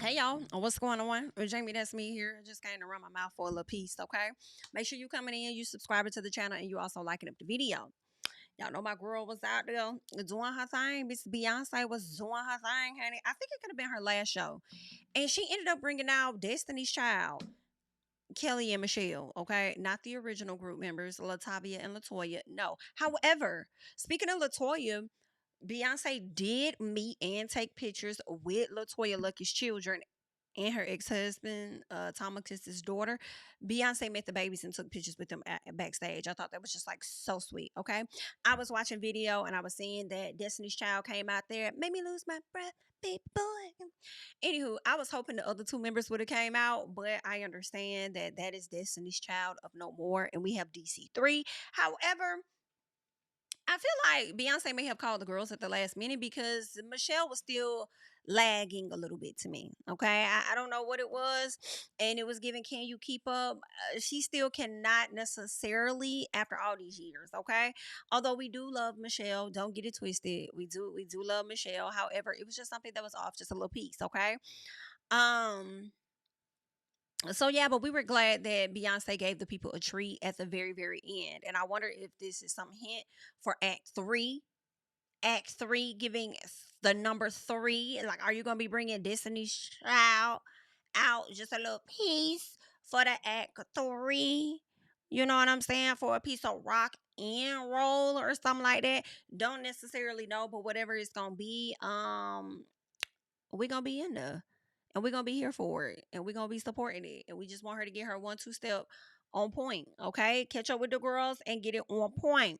Hey y'all, what's going on? Jamie, that's me here. I just came to run my mouth for a little piece, okay? Make sure you coming in, you subscribing to the channel, and you also liking up the video. Y'all know my girl was out there doing her thing. Miss Beyonce was doing her thing, honey. I think it could have been her last show. And she ended up bringing out Destiny's Child, Kelly and Michelle, okay? Not the original group members, Latavia and Latoya. No. However, speaking of Latoya, Beyonce did meet and take pictures with Latoya Lucky's children and her ex-husband, Thomas's daughter. Beyonce met the babies and took pictures with them backstage. I thought that was just like so sweet. Okay, I was watching video and I was seeing that Destiny's Child came out there, made me lose my breath, baby boy. Anywho, I was hoping the other two members would have came out, but I understand that that is Destiny's Child of no more, and we have DC3. However, I feel like Beyonce may have called the girls at the last minute because Michelle was still lagging a little bit to me. Okay. I don't know what it was. And it was giving, can you keep up? She still cannot necessarily after all these years. Okay. Although we do love Michelle. Don't get it twisted. We do love Michelle. However, it was just something that was off just a little piece. Okay. Um, so yeah, but we were glad that Beyonce gave the people a treat at the very, very end. And I wonder if this is some hint for Act Three. Act Three, giving the number three. Like, are you gonna be bringing Destiny's Child out just a little piece for the Act Three? You know what I'm saying? For a piece of rock and roll or something like that. Don't necessarily know, but whatever it's gonna be, we're gonna be in there and we're gonna be here for it and we're gonna be supporting it, and we just want her to get her 1-2 step on point. Okay, catch up with the girls and get it on point.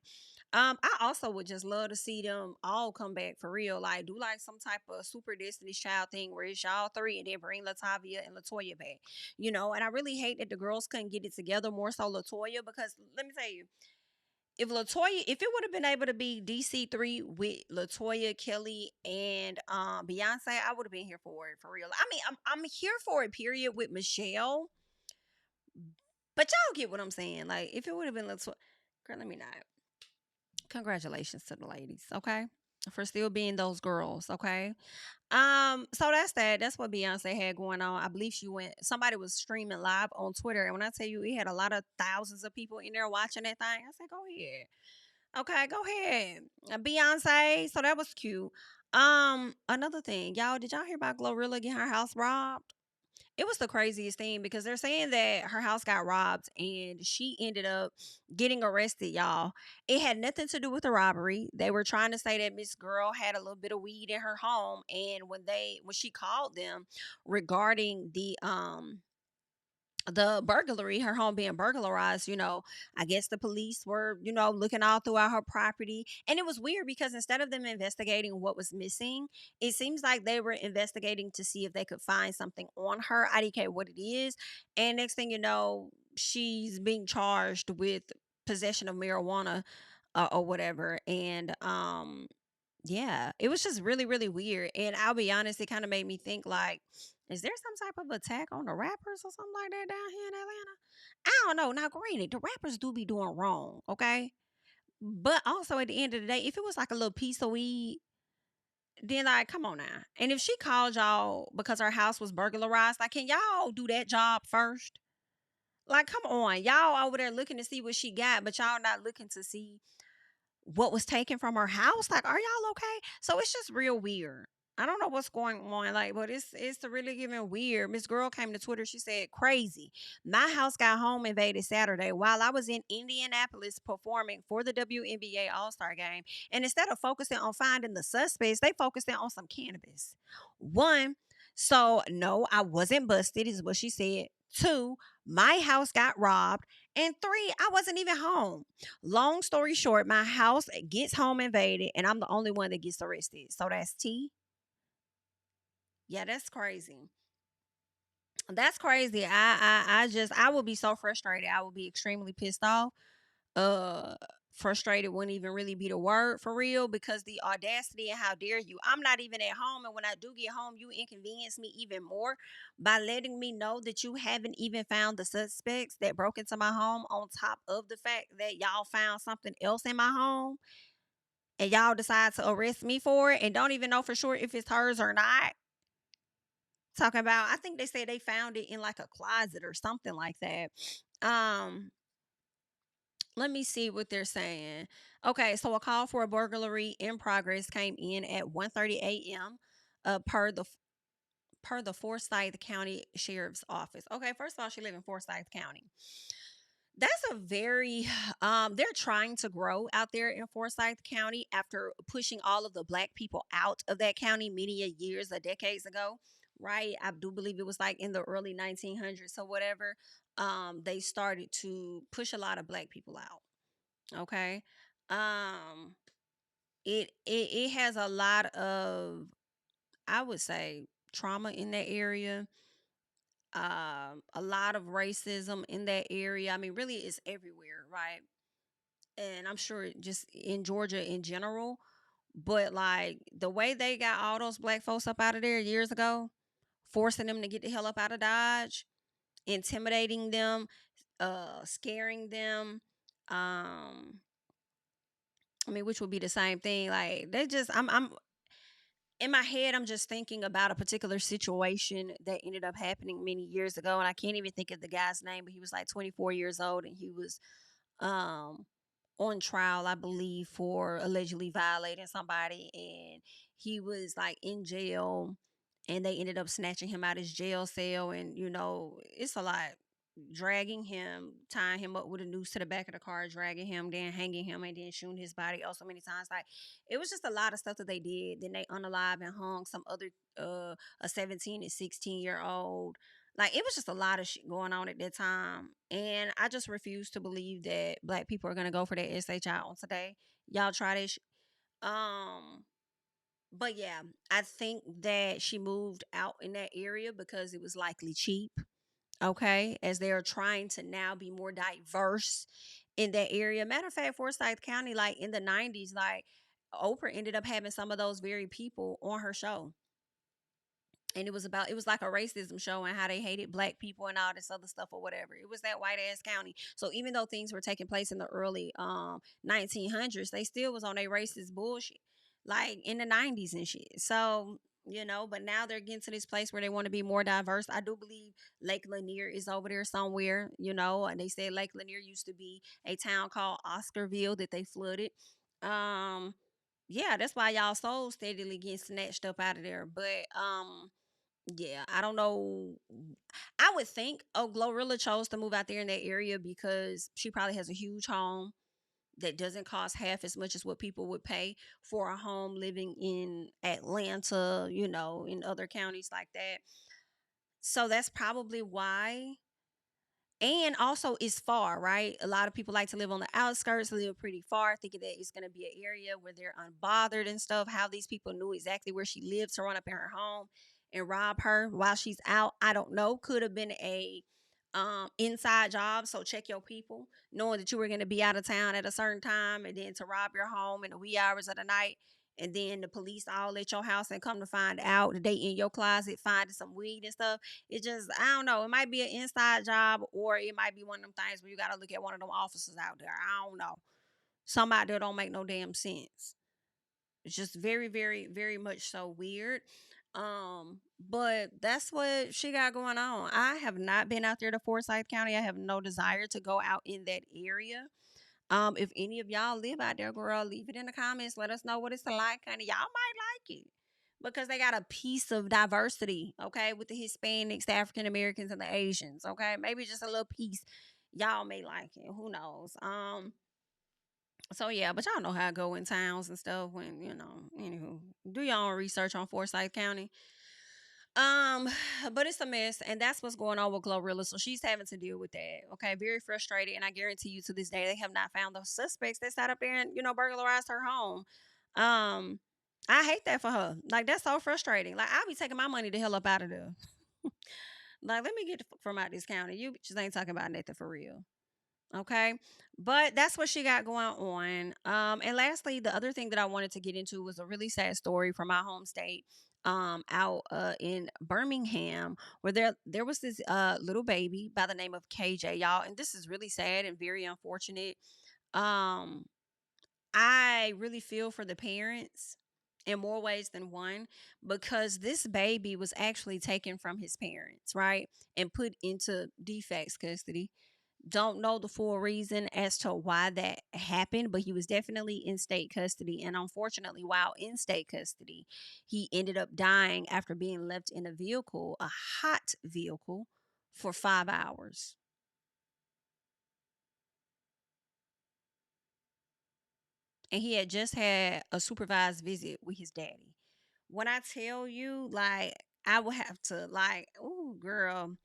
I also would just love to see them all come back for real, like do like some type of super Destiny's Child thing where it's y'all three and then bring Latavia and Latoya back, and I really hate that the girls couldn't get it together, more so Latoya, because let me tell you, if it would have been able to be DC3 with Latoya, Kelly, and Beyonce, I would have been here for it for real. I mean, I'm here for it, period, with Michelle. But y'all get what I'm saying. Like, if it would have been Latoya, girl, let me not. Congratulations to the ladies, okay? For still being those girls, okay? So that's that. That's what Beyonce had going on. I believe somebody was streaming live on Twitter. And when I tell you it had a lot of thousands of people in there watching that thing, I said, go ahead. Okay, go ahead. Beyonce. So that was cute. Another thing, y'all, did y'all hear about Glorilla getting her house robbed? It was the craziest thing because they're saying that her house got robbed and she ended up getting arrested, y'all. It had nothing to do with the robbery. They were trying to say that Miss Girl had a little bit of weed in her home, and when she called them regarding the burglary, her home being burglarized, I guess the police were, looking all throughout her property. And it was weird because instead of them investigating what was missing, it seems like they were investigating to see if they could find something on her. I didn't care what it is. And next thing you know, she's being charged with possession of marijuana, or whatever. And yeah, it was just really, really weird. And I'll be honest, it kind of made me think like, is there some type of attack on the rappers or something like that down here in Atlanta? I don't know. Now, granted, the rappers do be doing wrong, okay? But also at the end of the day, if it was like a little piece of weed, then like, come on now. And if she called y'all because her house was burglarized, like, can y'all do that job first? Like, come on. Y'all over there looking to see what she got, but y'all not looking to see what was taken from her house. Like, are y'all okay? So it's just real weird. I don't know what's going on, like, but it's really giving weird. Miss Girl came to Twitter. She said, "Crazy. My house got home invaded Saturday while I was in Indianapolis performing for the WNBA All Star Game, and instead of focusing on finding the suspects, they focused on some cannabis. One, so no, I wasn't busted, is what she said. Two, my house got robbed, and three, I wasn't even home. Long story short, my house gets home invaded, and I'm the only one that gets arrested. So that's T. Yeah, that's crazy. That's crazy. I would be so frustrated. I would be extremely pissed off. Uh, Frustrated wouldn't even really be the word for real, because the audacity and how dare you. I'm not even at home, and when I do get home, you inconvenience me even more by letting me know that you haven't even found the suspects that broke into my home, on top of the fact that y'all found something else in my home, and y'all decide to arrest me for it and don't even know for sure if it's hers or not. Talking about, I think they said they found it in like a closet or something like that. Um, let me see what they're saying. Okay, so a call for a burglary in progress came in at 1:30 a.m. Per the Forsyth County Sheriff's Office. Okay, first of all, she live in Forsyth County. That's a very they're trying to grow out there in Forsyth County after pushing all of the black people out of that county many a years, decades ago, right? I do believe it was like in the early 1900s or whatever. They started to push a lot of black people out. Okay. Um it has a lot of, I would say, trauma in that area, a lot of racism in that area. I mean, really, it's everywhere, right? And I'm sure just in Georgia in general. But like the way they got all those black folks up out of there years ago, forcing them to get the hell up out of Dodge, intimidating them, scaring them, um, I mean, which would be the same thing. Like they just, I'm in my head, I'm just thinking about a particular situation that ended up happening many years ago, and I can't even think of the guy's name, but he was like 24 years old, and he was um on trial, I believe, for allegedly violating somebody, and he was like in jail, and they ended up snatching him out his jail cell, and it's a lot, dragging him, tying him up with a noose to the back of the car, dragging him, then hanging him, and then shooting his body oh so many times. Like it was just a lot of stuff that they did. Then they unalive and hung some other a 17 and 16-year old. Like it was just a lot of shit going on at that time. And I just refuse to believe that black people are gonna go for that SHI on today. Y'all try this. Um but yeah, I think that she moved out in that area because it was likely cheap. Okay, as they're trying to now be more diverse in that area. Matter of fact, Forsyth County, like in the 90s, like Oprah ended up having some of those very people on her show. And it was like a racism show and how they hated black people and all this other stuff or whatever. It was that white ass county. So even though things were taking place in the early 1900s, they still was on a racist bullshit, like in the 90s and shit. So but now they're getting to this place where they want to be more diverse. I do believe Lake Lanier is over there somewhere, and they said Lake Lanier used to be a town called Oscarville that they flooded. um yeah, that's why y'all souls steadily getting snatched up out of there. But yeah, I don't know. I would think, oh, Glorilla chose to move out there in that area because she probably has a huge home that doesn't cost half as much as what people would pay for a home living in Atlanta, in other counties like that. So that's probably why. And also, it's far, right? A lot of people like to live on the outskirts, live pretty far, thinking that it's going to be an area where they're unbothered and stuff. How these people knew exactly where she lived to run up in her home and rob her while she's out, I don't know. Could have been a inside job. So check your people, knowing that you were going to be out of town at a certain time, and then to rob your home in the wee hours of the night. And then the police all at your house and come to find out that they in your closet finding some weed and stuff. It just, I don't know. It might be an inside job, or it might be one of them things where you got to look at one of them officers out there. I don't know. Some out there don't make no damn sense. It's just very, very, very much so weird. But that's what she got going on. I have not been out there to Forsyth County. I have no desire to go out in that area. If any of y'all live out there, girl, leave it in the comments. Let us know what it's like, honey. Y'all might like it because they got a piece of diversity, okay, with the Hispanics, the African Americans, and the Asians, okay. Maybe just a little piece. Y'all may like it. Who knows? So yeah, but y'all know how I go in towns and stuff when Anywho, do your own research on Forsyth County. Um, but it's a mess, and that's what's going on with Glorilla. So she's having to deal with that. Okay, very frustrated, and I guarantee you, to this day, they have not found those suspects that sat up there and burglarized her home. Um, I hate that for her. Like that's so frustrating. Like I'll be taking my money the hell up out of there. Like let me get the fuck from out this county. You just ain't talking about nothing for real. Okay. But that's what she got going on. And lastly, the other thing that I wanted to get into was a really sad story from my home state. Out in Birmingham, where there was this little baby by the name of KJ, y'all, and this is really sad and very unfortunate. Um, I really feel for the parents. in more ways than one, because this baby was actually taken from his parents, right? And put into defects custody. Don't know the full reason as to why that happened, but he was definitely in state custody. And unfortunately, while in state custody, he ended up dying after being left in a vehicle, a hot vehicle, for 5 hours. And he had just had a supervised visit with his daddy. When I tell you, like, I would have to, like, oh, girl,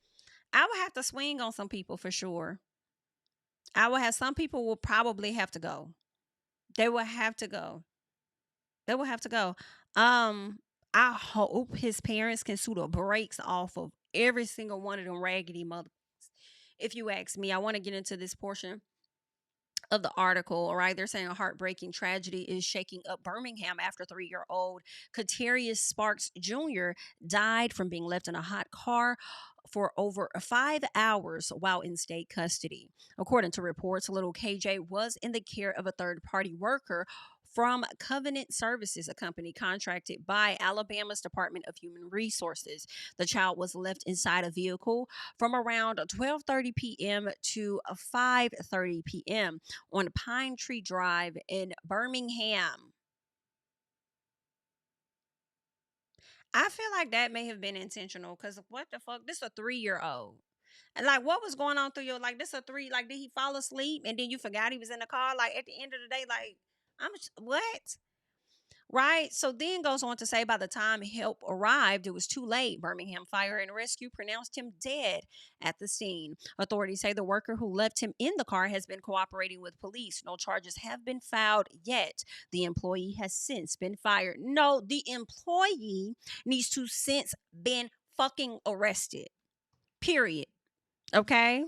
I would have to swing on some people for sure. I would have, some people will probably have to go. They will have to go. They will have to go. Um, I hope his parents can sue the brakes off of every single one of them raggedy mothers. If you ask me, I want to get into this portion of the article. All right, they're saying a heartbreaking tragedy is shaking up Birmingham after 3-year-old Katerius Sparks Jr. died from being left in a hot car for over 5 hours while in state custody. According to reports, little KJ was in the care of a third party worker from Covenant Services, a company contracted by Alabama's Department of Human Resources. The child was left inside a vehicle from around 12:30 p.m. to 5:30 p.m. on Pine Tree Drive in Birmingham. I feel like that may have been intentional, because what the fuck? This a 3-year old. And like, what was going on through your, like, this a three, like, did he fall asleep and then you forgot he was in the car? Like, at the end of the day, like, what? Right? So then goes on to say by the time help arrived, it was too late. Birmingham Fire and Rescue pronounced him dead at the scene. Authorities say the worker who left him in the car has been cooperating with police. No charges have been filed yet. The employee has since been fired. No, the employee needs to since been fucking arrested. Period. Okay?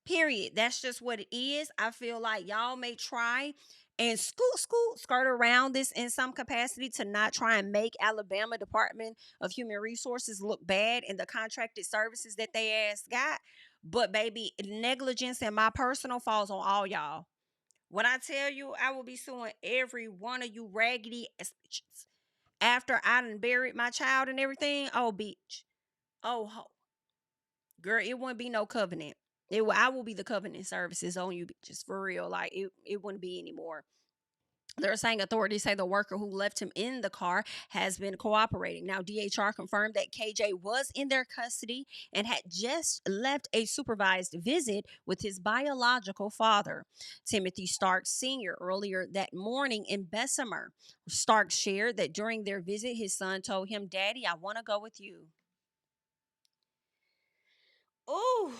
Period. That's just what it is. I feel like y'all may try and skirt around this in some capacity to not try and make Alabama Department of Human Resources look bad in the contracted services that they ass got. But baby, negligence and my personal falls on all y'all. When I tell you, I will be suing every one of you raggedy ass bitches after I done buried my child and everything. Oh, bitch. Oh, girl, it wouldn't be no covenant. I will be the covenant services on you bitches for real. Like, it wouldn't be anymore. They're saying authorities say the worker who left him in the car has been cooperating. Now, DHR confirmed that KJ was in their custody and had just left a supervised visit with his biological father, Timothy Starks Sr., earlier that morning in Bessemer. Starks shared that during their visit, his son told him, "Daddy, I want to go with you." Ooh.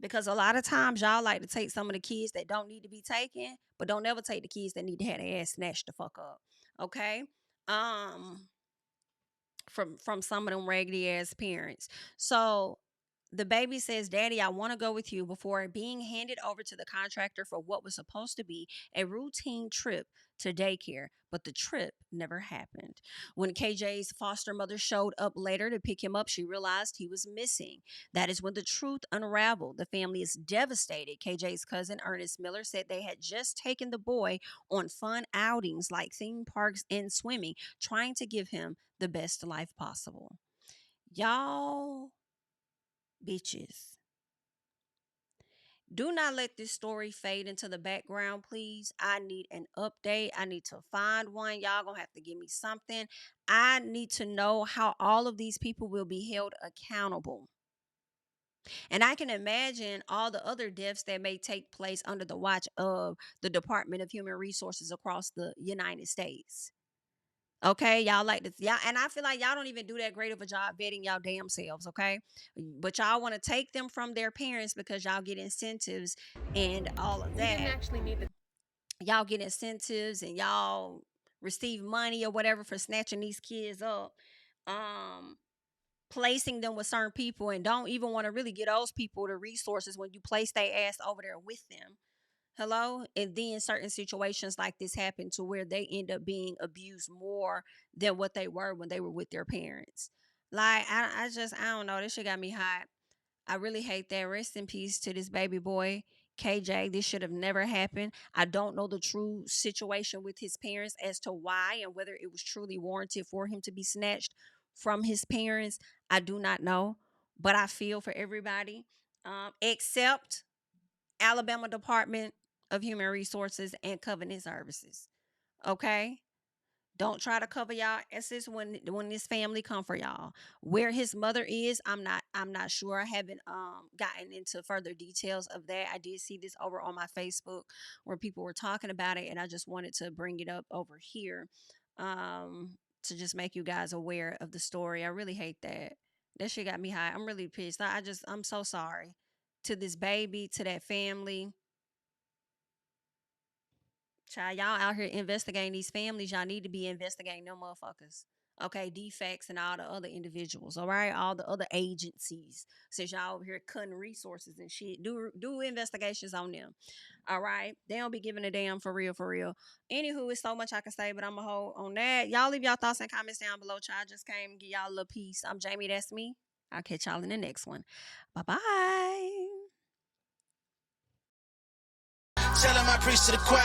Because a lot of times y'all like to take some of the kids that don't need to be taken, but don't ever take the kids that need to have their ass snatched the fuck up. Okay? Um from some of them raggedy ass parents. So the baby says, "Daddy, I want to go with you," before being handed over to the contractor for what was supposed to be a routine trip to daycare. But the trip never happened. When KJ's foster mother showed up later to pick him up, she realized he was missing. That is when the truth unraveled. The family is devastated. KJ's cousin, Ernest Miller, said they had just taken the boy on fun outings like theme parks and swimming, trying to give him the best life possible. Y'all bitches, do not let this story fade into the background, please. I need an update. I need to find one. Y'all gonna have to give me something. I need to know how all of these people will be held accountable. And I can imagine all the other deaths that may take place under the watch of the Department of Human Resources across the United States. Okay, y'all like this. Yeah, and I feel like y'all don't even do that great of a job vetting y'all damn selves, okay? But y'all want to take them from their parents because y'all get incentives and all of We didn't that. actually need to. Y'all get incentives and y'all receive money or whatever for snatching these kids up. Um Placing them with certain people, and don't even want to really get those people the resources when you place their ass over there with them. Hello? And then certain situations like this happen to where they end up being abused more than what they were when they were with their parents. Like, I don't know. This shit got me hot. I really hate that. Rest in peace to this baby boy, KJ, this should have never happened. I don't know the true situation with his parents as to why and whether it was truly warranted for him to be snatched from his parents. I do not know, but I feel for everybody, except Alabama Department of Human Resources and Covenant Services. Okay? Don't try to cover y'all asses when this family come for y'all. Where his mother is, I'm not sure. I haven't gotten into further details of that. I did see this over on my Facebook where people were talking about it, and I just wanted to bring it up over here to just make you guys aware of the story. I really hate that. That shit got me high. I'm really pissed. I'm so sorry to this baby, to that family. Child, y'all out here investigating these families. Y'all need to be investigating them motherfuckers. Okay, defects and all the other individuals. All right, all the other agencies. Since y'all over here cutting resources and shit, do investigations on them. All right, they don't be giving a damn for real, for real. Anywho, it's so much I can say, but I'm gonna hold on that. Y'all leave y'all thoughts and comments down below. Child, just came and give y'all a little piece. I'm Jami, that's me. I'll catch y'all in the next one. Bye bye. Tell him I preach to the choir.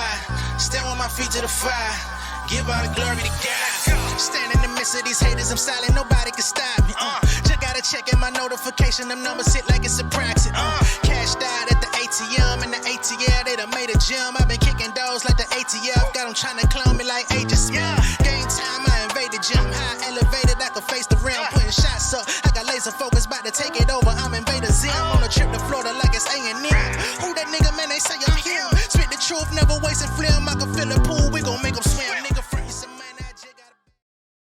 Stand with my feet to the fire. Give all the glory to God. Stand in the midst of these haters, I'm silent, nobody can stop me. Just gotta check in my notification, them numbers hit like it's a proxy. Cashed out at the ATM, and the ATL, they done made a gym. I've been kicking doors like the ATF, got them trying to clone me like Agent Smith. Game time, I invaded gym, high elevated, I can face the rim. Putting shots up, I got laser focus, about to take it over, I'm Invader Zim. On a trip to Florida like it's A&M. Who that nigga, man, they say I'm him. Spit the truth, never wasting film, I can feel the pool, we gon' make them swim, nigga.